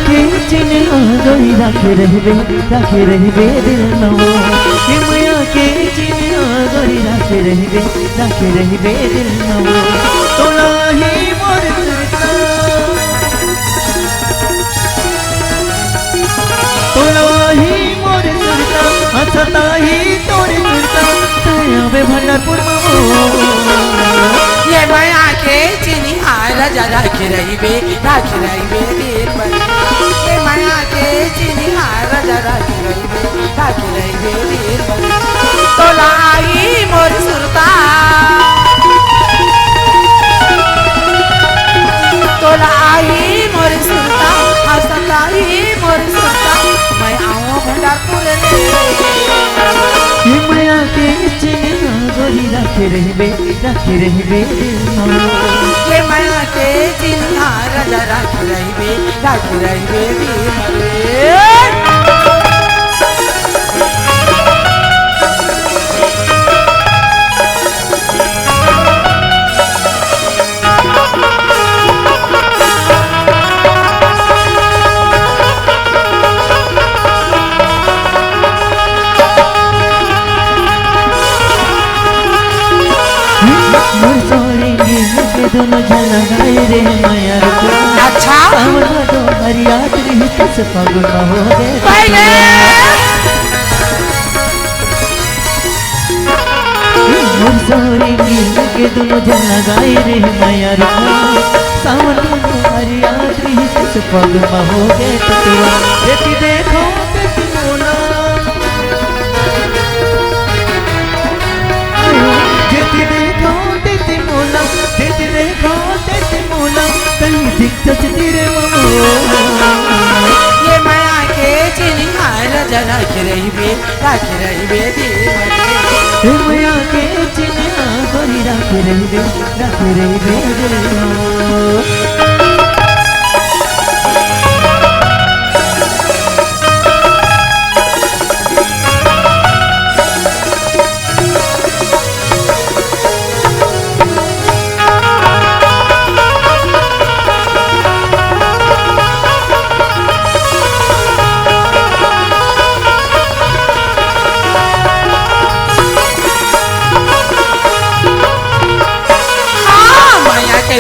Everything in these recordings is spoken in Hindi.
के चिन्ह गई राखे रहबे दिल नवो हे मैया के चिन्ह गई राखे रहबे दिल नवो तोला ही मोर सुरता तोला ही मोर सुरता हंसता ही तोरे सुरता तयाबे भंडारपुर ये माया के चिन्ह राजा राखे रहिबे दिल पर ये माया के चिन्ह राजा राखे रहिबे दिल पर तोला आई मोर सुरता तोला आई मोर सुरता हंसता ही मोर सुरता मैं आऊं भंडारपुर हे माया के चिन्ह गोरी राखे रहबे दिल नवो ये माया के चिन्ह राजा राखे रहिबे दिल पर दोनों जना गाए रे माया अच्छा दो हरियात्री कस फागुन हो गए के दोनों जना गाए रे माया सावन हरियात्री कस फागुन हो गए ततुआ बेटी देखो बेटी मोला बेटी देखो बेटी मोला बेटी देखो बेटी मोला कहीं दिक्कत तेरे ये माया के चिन्ह राजा राखे रहिबे दिल हे माया के चिन्ह गोरी राखे रहबे दिल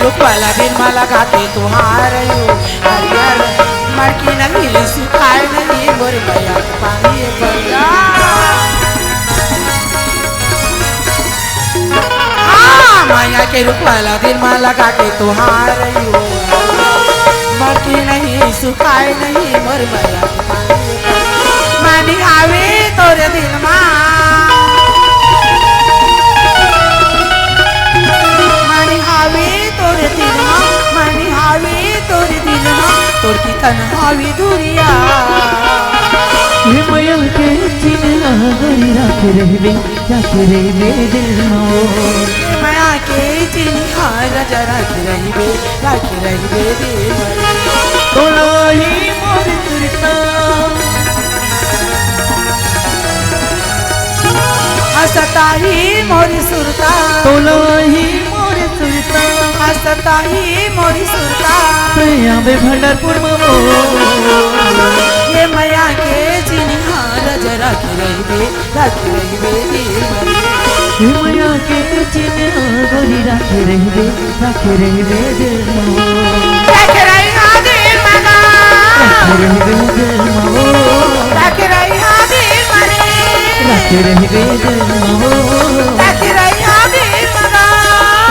रूप वाला दिन माला गाते तुहार हरियर मरकी नहीं सुखाए नहीं मोर मैया पानी बल्ला माया के रूप वाला दिन माला गाते तुहार मरकी नहीं सुखाए नहीं मोर मैया पानी आवे तोरे दिल तोर की तन्हावी दूरिया हे माया के चिन्ह गोरी राखे रहबे दिल नवो माया के चिन्ह राजा राखे रहिबे दिल तोला ही मोर सुरता हंसता ही मोर सुरता तोला ही मोर सुरता हंसता ही मोर सुरता तयाबे भंडारपुर ये माया के चिन्ह राजा राखे रहिबे दिल हे माया के चिन्ह गोरी राखे रहबे दिल नवो राखे दिल मगा रहबे दिल नवो राखे दिल मरे राखे रहबे दिल नवो राखे दिल मगा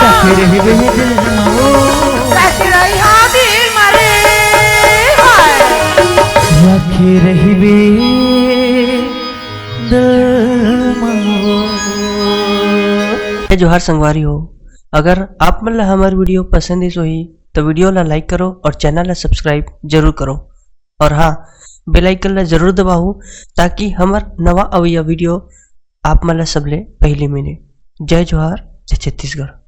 राखे रहबे दिल नवो राखे दिल मरे राखे रहबे दिल नवो। जोहार संगवारी हो, अगर आप मन ला हमार वीडियो पसंद ही तो वीडियो ला लाइक करो और चैनल ला सब्सक्राइब जरूर करो और हाँ बेल आइकन ला जरूर दबाओ ताकि हमार नवा अवैया वीडियो आप मन ला सबले पहले मिले। जय जोहार, जय छत्तीसगढ़।